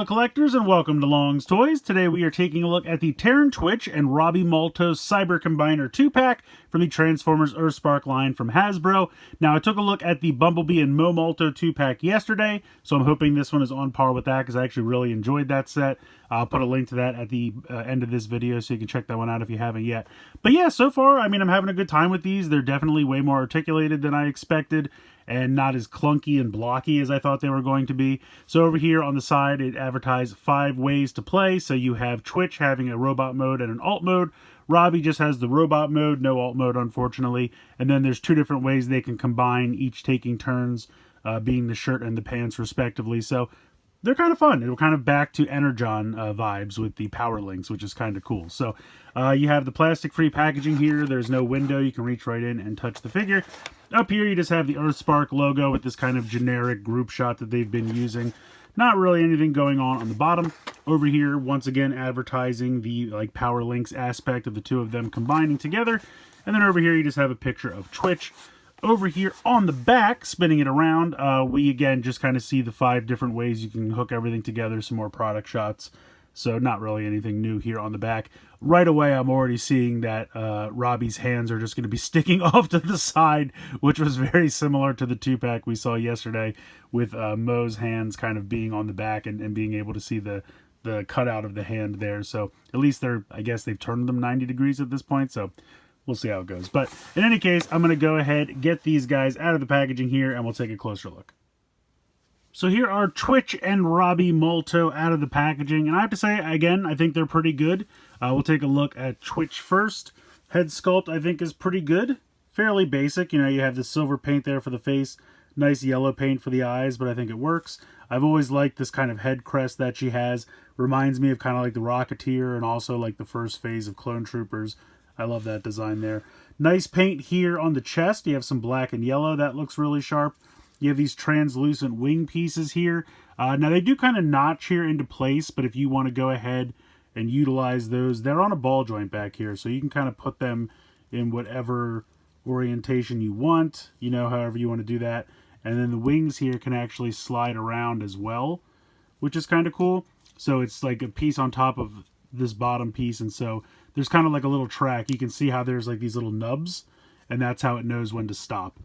collectors, and welcome to Long's Toys. Today we are taking a look at the Terran Twitch and Robby Malto Cyber Combiner 2-pack from the Transformers Earthspark line from Hasbro. Now, I took a look at the Bumblebee and Mo Malto 2-pack yesterday, so I'm hoping this one is on par with that because I actually really enjoyed that set. I'll put a link to that at the end of this video so you can check that one out if you haven't yet. But yeah, so far, I mean, I'm having a good time with these. They're definitely way more articulated than I expected, and not as clunky and blocky as I thought they were going to be. So over here on the side, it advertised 5 ways to play. So you have Twitch having a robot mode and an alt mode. Robby just has the robot mode, no alt mode, unfortunately. And then there's 2 different ways they can combine, each taking turns, being the shirt and the pants, respectively. So they're kind of fun. It'll kind of back to Energon vibes with the power links, which is kind of cool. So you have the plastic-free packaging here. There's no window. You can reach right in and touch the figure. Up here, you just have the Earthspark logo with this kind of generic group shot that they've been using. Not really anything going on the bottom. Over here, once again, advertising the power links aspect of the 2 of them combining together. And then over here, you just have a picture of Twitch. Over here on the back, spinning it around, we again just kind of see the 5 different ways you can hook everything together, some more product shots. So not really anything new here on the back. Right away, I'm already seeing that Robby's hands are just going to be sticking off to the side, which was very similar to the 2-pack we saw yesterday with Mo's hands kind of being on the back and being able to see the cutout of the hand there. So at least I guess they've turned them 90 degrees at this point, so we'll see how it goes. But in any case, I'm going to go ahead, get these guys out of the packaging here, and we'll take a closer look. So here are Twitch and Robby Malto out of the packaging, and I have to say, again, I think they're pretty good. We'll take a look at Twitch first. Head sculpt, I think, is pretty good. Fairly basic. You know, you have the silver paint there for the face, nice yellow paint for the eyes, but I think it works. I've always liked this kind of head crest that she has. Reminds me of kind of like the Rocketeer and also like the first phase of Clone Troopers. I love that design there. Nice paint here on the chest. You have some black and yellow. That looks really sharp. You have these translucent wing pieces here. Now, they do kind of notch here into place, but if you want to go ahead and utilize those, they're on a ball joint back here, so you can kind of put them in whatever orientation you want, you know, however you want to do that. And then the wings here can actually slide around as well, which is kind of cool. So it's like a piece on top of this bottom piece, and so there's kind of like a little track. You can see how there's like these little nubs, and that's how it knows when to stop.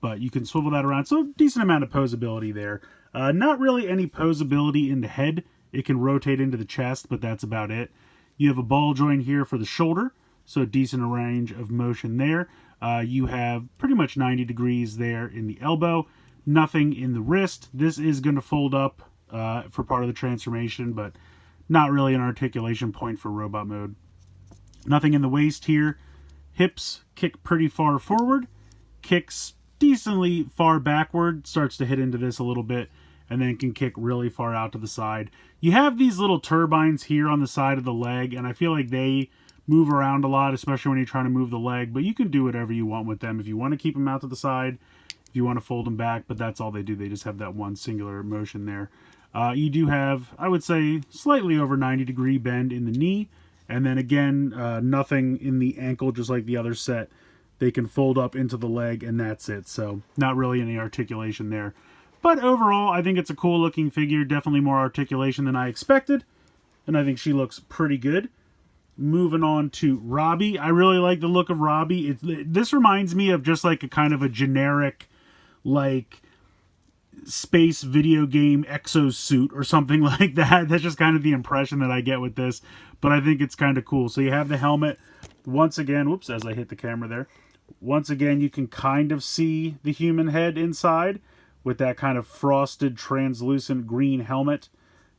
But you can swivel that around, so decent amount of posability there. Not really any posability in the head. It can rotate into the chest, but that's about it. You have a ball joint here for the shoulder, so decent range of motion there. You have pretty much 90 degrees there in the elbow. Nothing in the wrist. This is going to fold up for part of the transformation, but not really an articulation point for robot mode. Nothing in the waist here. Hips kick pretty far forward. Kicks decently far backward, starts to hit into this a little bit, and then can kick really far out to the side. You have these little turbines here on the side of the leg, and I feel like they move around a lot, especially when you're trying to move the leg, but you can do whatever you want with them. If you want to keep them out to the side, if you want to fold them back, but that's all they do. They just have that one singular motion there. You do have, I would say, slightly over 90 degree bend in the knee, and then again, nothing in the ankle, just like the other set. They can fold up into the leg, and that's it. So not really any articulation there. But overall, I think it's a cool looking figure. Definitely more articulation than I expected. And I think she looks pretty good. Moving on to Robby. I really like the look of Robby. This reminds me of just like a kind of a generic, like, space video game exosuit or something like that. That's just kind of the impression that I get with this. But I think it's kind of cool. So you have the helmet. Once again, whoops, as I hit the camera there. Once again, you can kind of see the human head inside with that kind of frosted, translucent green helmet.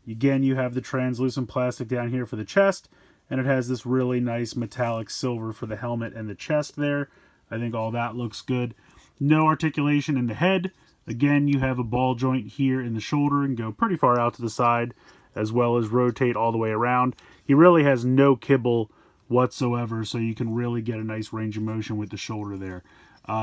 Again, you have the translucent plastic down here for the chest, and it has this really nice metallic silver for the helmet and the chest there. I think all that looks good. No articulation in the head. Again, you have a ball joint here in the shoulder and go pretty far out to the side, as well as rotate all the way around. He really has no kibble whatsoever, so you can really get a nice range of motion with the shoulder there.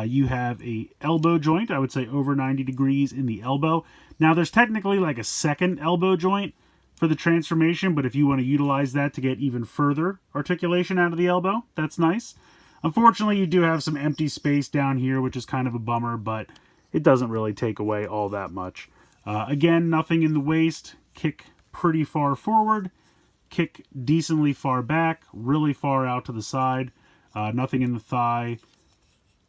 You have a elbow joint, I would say over 90 degrees in the elbow. Now there's technically like a second elbow joint for the transformation, but if you want to utilize that to get even further articulation out of the elbow, that's nice. Unfortunately, you do have some empty space down here, which is kind of a bummer, but it doesn't really take away all that much. Again, nothing in the waist. Kick pretty far forward, kick decently far back, really far out to the side, nothing in the thigh.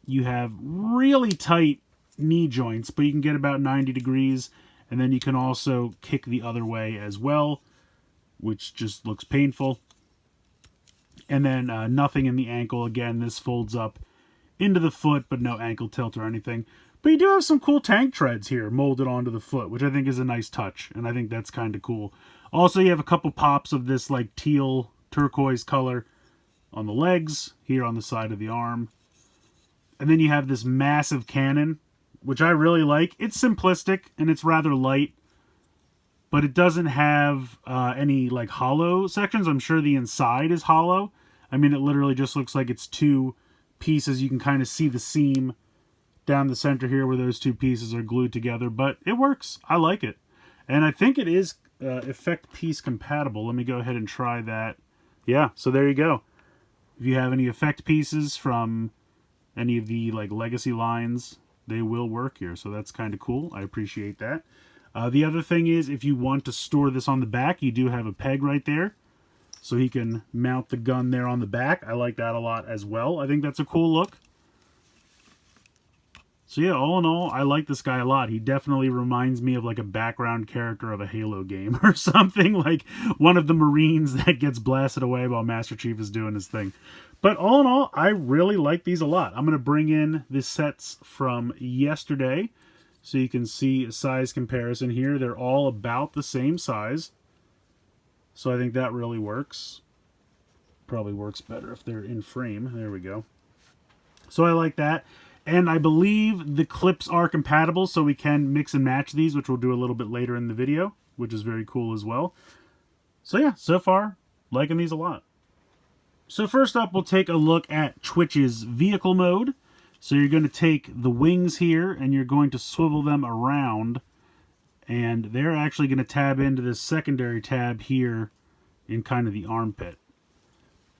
You have really tight knee joints, but you can get about 90 degrees, and then you can also kick the other way as well, which just looks painful. And then nothing in the ankle. Again, this folds up into the foot, but no ankle tilt or anything. But you do have some cool tank treads here molded onto the foot, which I think is a nice touch, and I think that's kind of cool. Also, you have a couple pops of this like teal turquoise color on the legs, here on the side of the arm. And then you have this massive cannon, which I really like. It's simplistic, and it's rather light, but it doesn't have any like hollow sections. I'm sure the inside is hollow. I mean, it literally just looks like it's two pieces. You can kind of see the seam down the center here where those two pieces are glued together, but it works. I like it. And I think it is effect piece compatible. Let me go ahead and try that. Yeah, so there you go. If you have any effect pieces from any of the like legacy lines, they will work here. So that's kind of cool. I appreciate that. The other thing is, if you want to store this on the back, you do have a peg right there. So he can mount the gun there on the back. I like that a lot as well. I think that's a cool look. So yeah, all in all, I like this guy a lot. He definitely reminds me of like a background character of a Halo game or something, like one of the Marines that gets blasted away while Master Chief is doing his thing. But all in all, I really like these a lot. I'm going to bring in the sets from yesterday so you can see a size comparison here. They're all about the same size. So I think that really works. Probably works better if they're in frame. There we go. So I like that. And I believe the clips are compatible, so we can mix and match these, which we'll do a little bit later in the video, which is very cool as well. So yeah, so far, liking these a lot. So first up, we'll take a look at Twitch's vehicle mode. So you're going to take the wings here, and you're going to swivel them around, and they're actually going to tab into this secondary tab here in kind of the armpit.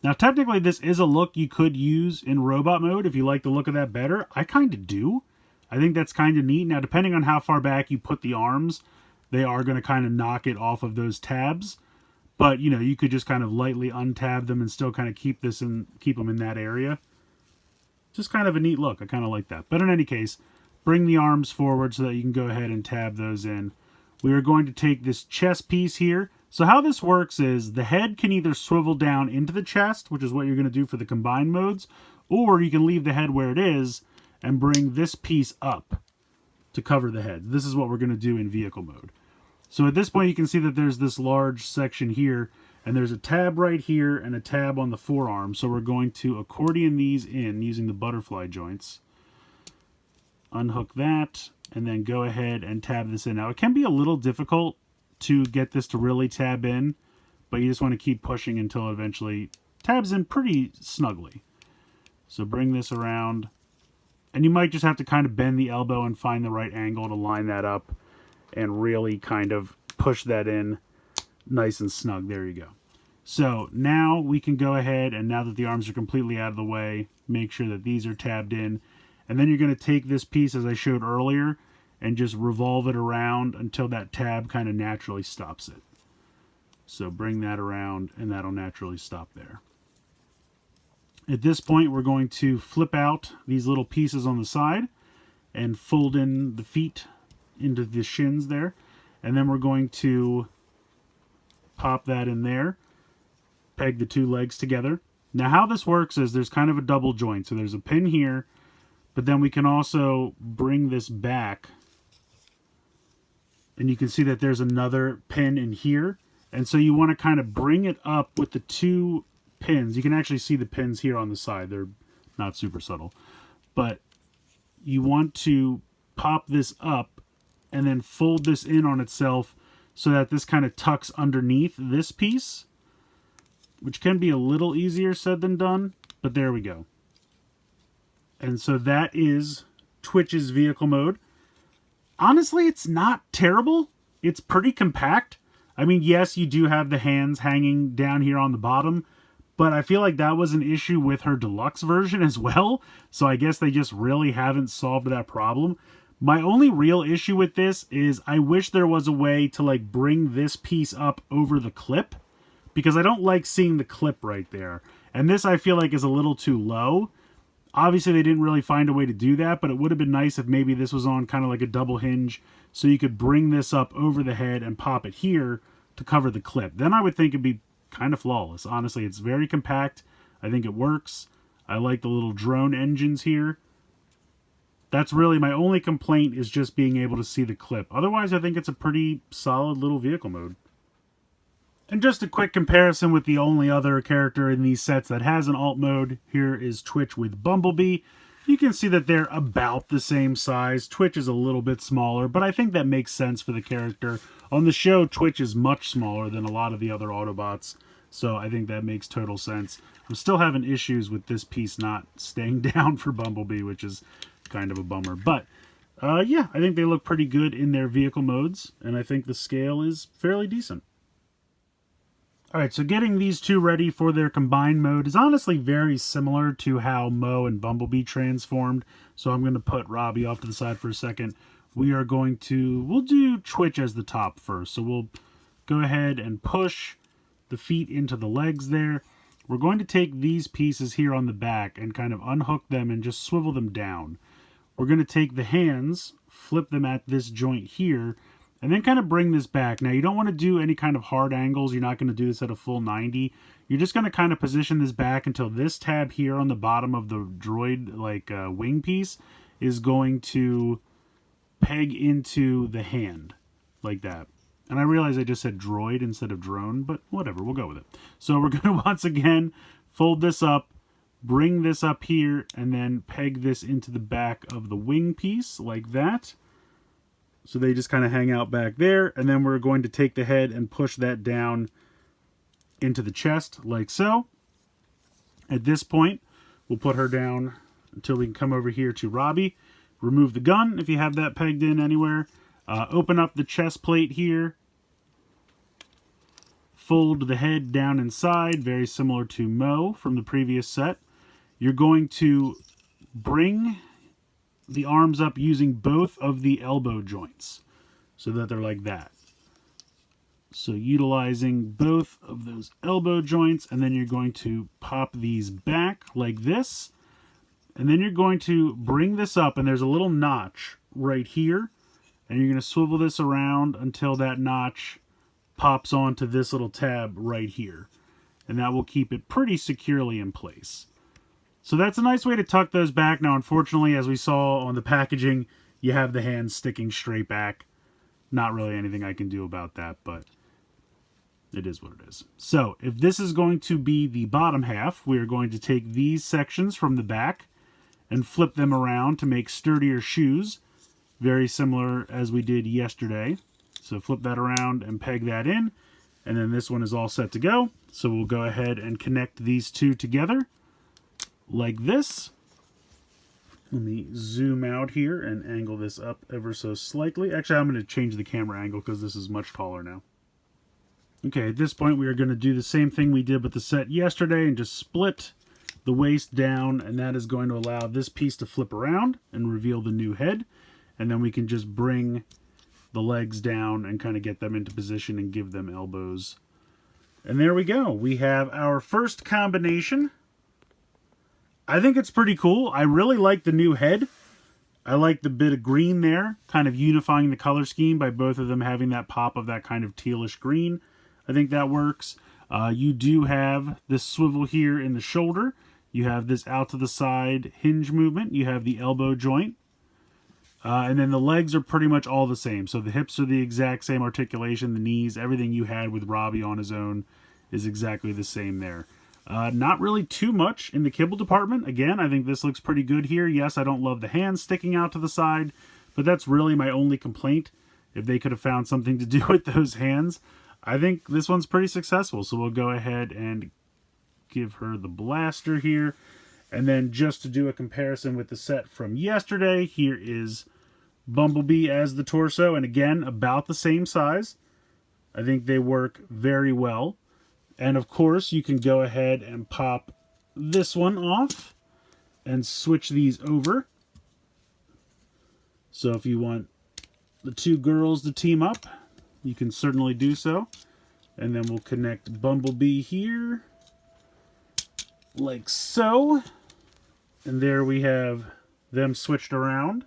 Now, technically, this is a look you could use in robot mode if you like the look of that better. I kind of do. I think that's kind of neat. Now, depending on how far back you put the arms, they are going to kind of knock it off of those tabs. But, you know, you could just kind of lightly untab them and still kind of keep them in that area. Just kind of a neat look. I kind of like that. But in any case, bring the arms forward so that you can go ahead and tab those in. We are going to take this chest piece here. So how this works is the head can either swivel down into the chest, which is what you're going to do for the combined modes, or you can leave the head where it is and bring this piece up to cover the head. This is what we're going to do in vehicle mode. So at this point, you can see that there's this large section here, and there's a tab right here and a tab on the forearm. So we're going to accordion these in using the butterfly joints. Unhook that, and then go ahead and tab this in. Now, it can be a little difficult to get this to really tab in, but you just want to keep pushing until it eventually tabs in pretty snugly. So bring this around, and you might just have to kind of bend the elbow and find the right angle to line that up and really kind of push that in nice and snug. There you go. So now we can go ahead, and now that the arms are completely out of the way, make sure that these are tabbed in. And then you're going to take this piece, as I showed earlier, and just revolve it around until that tab kind of naturally stops it. So bring that around, and that'll naturally stop there. At this point, we're going to flip out these little pieces on the side and fold in the feet into the shins there. And then we're going to pop that in there, peg the two legs together. Now how this works is there's kind of a double joint. So there's a pin here, but then we can also bring this back, and you can see that there's another pin in here. And so you want to kind of bring it up with the two pins. You can actually see the pins here on the side. They're not super subtle. But you want to pop this up and then fold this in on itself so that this kind of tucks underneath this piece, which can be a little easier said than done, but there we go. And so that is Twitch's vehicle mode. Honestly, it's not terrible. It's pretty compact. I mean, yes, you do have the hands hanging down here on the bottom, but I feel like that was an issue with her deluxe version as well. So I guess they just really haven't solved that problem. My only real issue with this is I wish there was a way to like bring this piece up over the clip, because I don't like seeing the clip right there. And this I feel like is a little too low. Obviously they didn't really find a way to do that, but it would have been nice if maybe this was on kind of like a double hinge so you could bring this up over the head and pop it here to cover the clip. Then I would think it'd be kind of flawless. Honestly, it's very compact. I think it works. I like the little drone engines here. That's really my only complaint, is just being able to see the clip. Otherwise, I think it's a pretty solid little vehicle mode. And just a quick comparison with the only other character in these sets that has an alt mode. Here is Twitch with Bumblebee. You can see that they're about the same size. Twitch is a little bit smaller, but I think that makes sense for the character. On the show, Twitch is much smaller than a lot of the other Autobots, so I think that makes total sense. I'm still having issues with this piece not staying down for Bumblebee, which is kind of a bummer. But, yeah, I think they look pretty good in their vehicle modes, and I think the scale is fairly decent. Alright, so getting these two ready for their combined mode is honestly very similar to how Mo and Bumblebee transformed. So I'm going to put Robby off to the side for a second. We'll do Twitch as the top first. So we'll go ahead and push the feet into the legs there. We're going to take these pieces here on the back and kind of unhook them and just swivel them down. We're going to take the hands, flip them at this joint here, and then kind of bring this back. Now, you don't want to do any kind of hard angles. You're not going to do this at a full 90. You're just going to kind of position this back until this tab here on the bottom of the droid, like wing piece, is going to peg into the hand, like that. And I realize I just said droid instead of drone, but whatever, we'll go with it. So we're going to once again fold this up, bring this up here, and then peg this into the back of the wing piece, like that. So they just kind of hang out back there, and then we're going to take the head and push that down into the chest, like so. At this point, we'll put her down until we can come over here to Robby. Remove the gun if you have that pegged in anywhere. Open up the chest plate here. Fold the head down inside, very similar to Mo from the previous set. You're going to bring the arms up using both of the elbow joints so that they're like that. So utilizing both of those elbow joints, and then you're going to pop these back like this, and then you're going to bring this up, and there's a little notch right here, and you're going to swivel this around until that notch pops onto this little tab right here, and that will keep it pretty securely in place. So that's a nice way to tuck those back. Now, unfortunately, as we saw on the packaging, you have the hands sticking straight back. Not really anything I can do about that, but it is what it is. So, if this is going to be the bottom half, we are going to take these sections from the back and flip them around to make sturdier shoes, very similar as we did yesterday. So flip that around and peg that in, and then this one is all set to go. So we'll go ahead and connect these two together like this. Let me zoom out here and angle this up ever so slightly. Actually, I'm going to change the camera angle because this is much taller now. Okay, at this point we are going to do the same thing we did with the set yesterday and just split the waist down, and that is going to allow this piece to flip around and reveal the new head. And then we can just bring the legs down and kind of get them into position and give them elbows. And there we go. We have our first combination. I think it's pretty cool. I really like the new head. I like the bit of green there, kind of unifying the color scheme by both of them having that pop of that kind of tealish green. I think that works. You do have this swivel here in the shoulder. You have this out to the side hinge movement. You have the elbow joint. And then the legs are pretty much all the same. So the hips are the exact same articulation, the knees, everything you had with Robby on his own is exactly the same there. Not really too much in the kibble department. Again, I think this looks pretty good here. Yes, I don't love the hands sticking out to the side, but that's really my only complaint. If they could have found something to do with those hands, I think this one's pretty successful. So we'll go ahead and give her the blaster here. And then just to do a comparison with the set from yesterday, here is Bumblebee as the torso. And again, about the same size. I think they work very well. And of course, you can go ahead and pop this one off and switch these over. So if you want the two girls to team up, you can certainly do so. And then we'll connect Bumblebee here, like so. And there we have them switched around.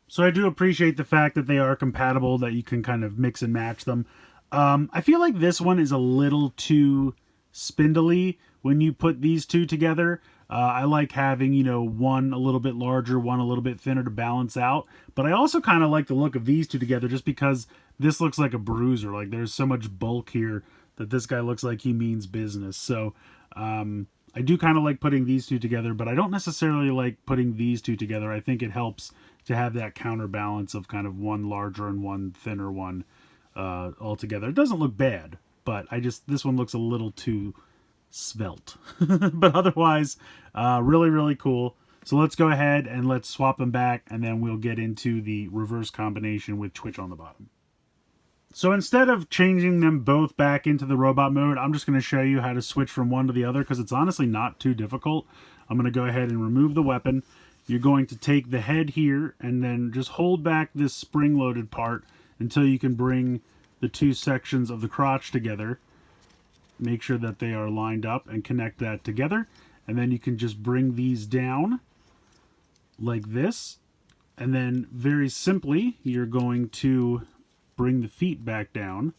So I do appreciate the fact that they are compatible, that you can kind of mix and match them. I feel like this one is a little too spindly when you put these two together. I like having, you know, one a little bit larger, one a little bit thinner to balance out. But I also kind of like the look of these two together just because this looks like a bruiser. Like there's so much bulk here that this guy looks like he means business. So I do kind of like putting these two together, but I don't necessarily like putting these two together. I think it helps to have that counterbalance of kind of one larger and one thinner one all together. It doesn't look bad, but this one looks a little too svelte. But otherwise, really, really cool. So let's go ahead and let's swap them back, and then we'll get into the reverse combination with Twitch on the bottom. So instead of changing them both back into the robot mode, I'm just going to show you how to switch from one to the other because it's honestly not too difficult. I'm going to go ahead and remove the weapon. You're going to take the head here and then just hold back this spring-loaded part until you can bring the two sections of the crotch together. Make sure that they are lined up and connect that together. And then you can just bring these down like this. And then very simply, you're going to bring the feet back down.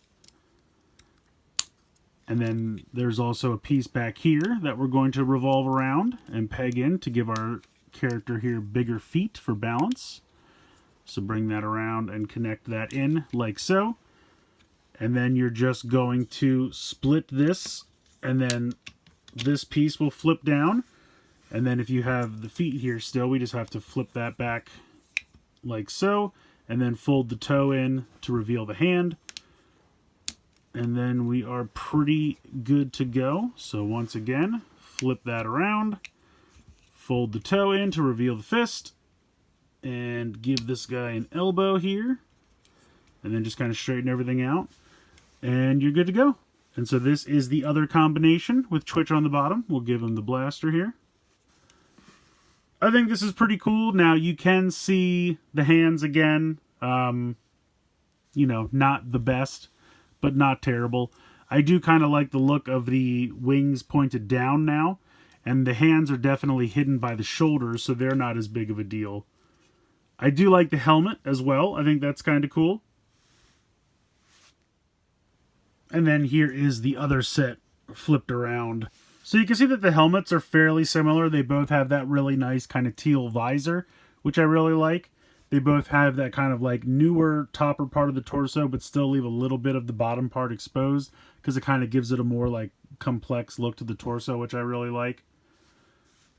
And then there's also a piece back here that we're going to revolve around and peg in to give our character here bigger feet for balance. So bring that around and connect that in like so. And then you're just going to split this, and then this piece will flip down. And then if you have the feet here still, we just have to flip that back like so, and then fold the toe in to reveal the hand. And then we are pretty good to go. So once again, flip that around, fold the toe in to reveal the fist, and give this guy an elbow here, and then just kind of straighten everything out, and you're good to go. And so this is the other combination with Twitch on the bottom. We'll give him the blaster here. I think this is pretty cool. Now you can see the hands again. You know, not the best, but not terrible. I do kind of like the look of the wings pointed down now, and the hands are definitely hidden by the shoulders, so they're not as big of a deal. I do like the helmet as well. I think that's kind of cool. And then here is the other set flipped around. So you can see that the helmets are fairly similar. They both have that really nice kind of teal visor, which I really like. They both have that kind of like newer topper part of the torso, but still leave a little bit of the bottom part exposed because it kind of gives it a more like complex look to the torso, which I really like.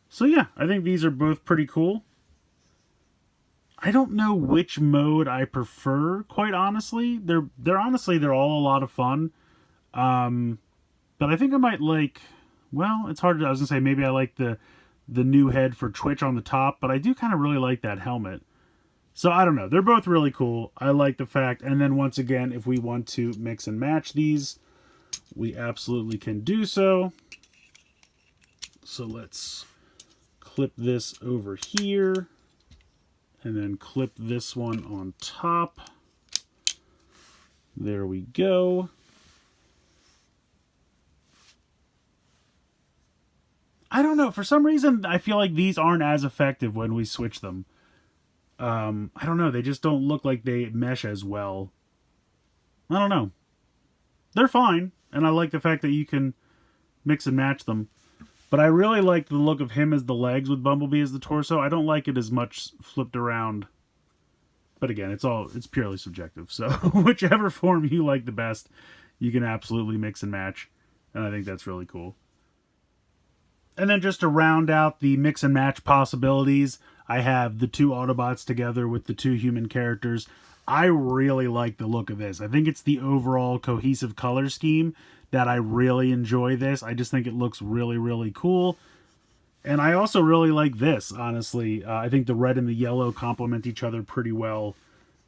So yeah, I think these are both pretty cool. I don't know which mode I prefer, quite honestly. They're honestly, they're all a lot of fun. But I think I might like, well, it's hard to, I was gonna say maybe I like the new head for Twitch on the top, but I do kind of really like that helmet. So I don't know. They're both really cool. I like the fact, and then once again, if we want to mix and match these, we absolutely can do so. So let's clip this over here, and then clip this one on top. There we go. I don't know. For some reason, I feel like these aren't as effective when we switch them. I don't know. They just don't look like they mesh as well. I don't know. They're fine, and I like the fact that you can mix and match them. But I really like the look of him as the legs with Bumblebee as the torso. I don't like it as much flipped around. But again, it's purely subjective. So whichever form you like the best, you can absolutely mix and match. And I think that's really cool. And then just to round out the mix and match possibilities, I have the two Autobots together with the two human characters. I really like the look of this. I think it's the overall cohesive color scheme that I really enjoy this. I just think it looks really, really cool. And I also really like this, honestly. I think the red and the yellow complement each other pretty well.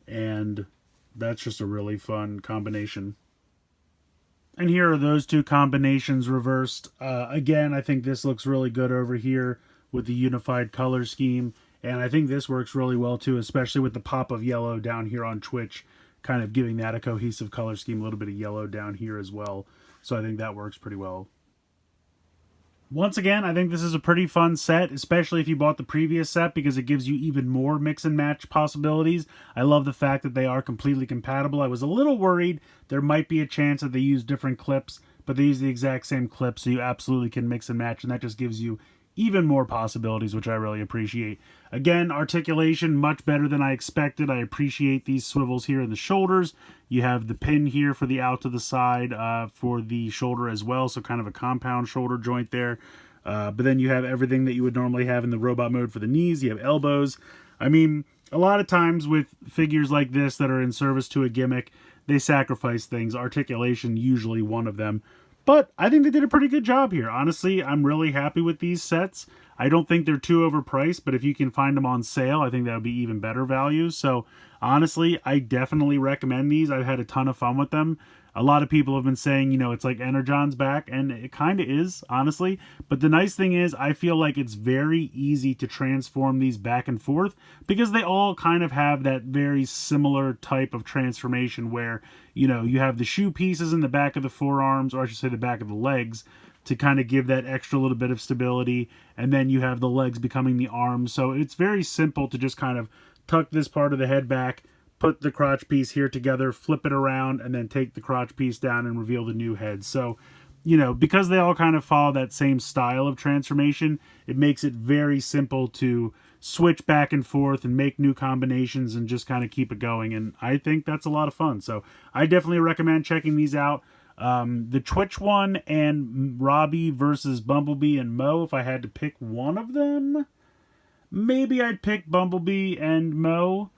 And that's just a really fun combination. And here are those two combinations reversed. Again, I think this looks really good over here with the unified color scheme. And I think this works really well too, especially with the pop of yellow down here on Twitch, kind of giving that a cohesive color scheme, a little bit of yellow down here as well. So I think that works pretty well. Once again, I think this is a pretty fun set, especially if you bought the previous set, because it gives you even more mix and match possibilities. I love the fact that they are completely compatible. I was a little worried there might be a chance that they use different clips, but they use the exact same clip, so you absolutely can mix and match, and that just gives you even more possibilities, which I really appreciate. Again, articulation much better than I expected. I appreciate these swivels here in the shoulders. You have the pin here for the out to the side for the shoulder as well, so kind of a compound shoulder joint there. But then you have everything that you would normally have in the robot mode for the knees. You have elbows. I mean, a lot of times with figures like this that are in service to a gimmick, they sacrifice things. Articulation usually one of them. But I think they did a pretty good job here. Honestly, I'm really happy with these sets. I don't think they're too overpriced, but if you can find them on sale, I think that would be even better value. So honestly, I definitely recommend these. I've had a ton of fun with them. A lot of people have been saying, you know, it's like Energon's back, and it kind of is, honestly. But the nice thing is, I feel like it's very easy to transform these back and forth because they all kind of have that very similar type of transformation where, you know, you have the shoe pieces in the back of the forearms, or I should say the back of the legs, to kind of give that extra little bit of stability, and then you have the legs becoming the arms. So it's very simple to just kind of tuck this part of the head back, put the crotch piece here together, flip it around, and then take the crotch piece down and reveal the new head. So, you know, because they all kind of follow that same style of transformation, it makes it very simple to switch back and forth and make new combinations and just kind of keep it going. And I think that's a lot of fun. So I definitely recommend checking these out. The Twitch one and Robby versus Bumblebee and Mo, if I had to pick one of them, maybe I'd pick Bumblebee and Mo.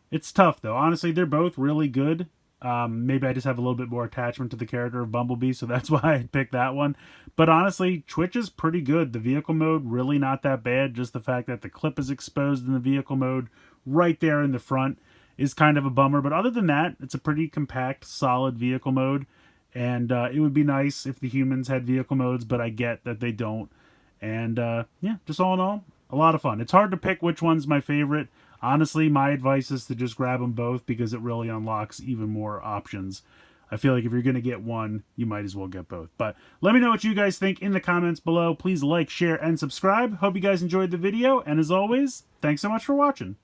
It's tough, though. Honestly, they're both really good. Maybe I just have a little bit more attachment to the character of Bumblebee, so that's why I picked that one. But honestly, Twitch is pretty good. The vehicle mode, really not that bad. Just the fact that the clip is exposed in the vehicle mode right there in the front is kind of a bummer. But other than that, it's a pretty compact, solid vehicle mode. And it would be nice if the humans had vehicle modes, but I get that they don't. And yeah, just all in all, a lot of fun. It's hard to pick which one's my favorite. Honestly, my advice is to just grab them both because it really unlocks even more options. I feel like if you're going to get one, you might as well get both. But let me know what you guys think in the comments below. Please like, share, and subscribe. Hope you guys enjoyed the video. And as always, thanks so much for watching.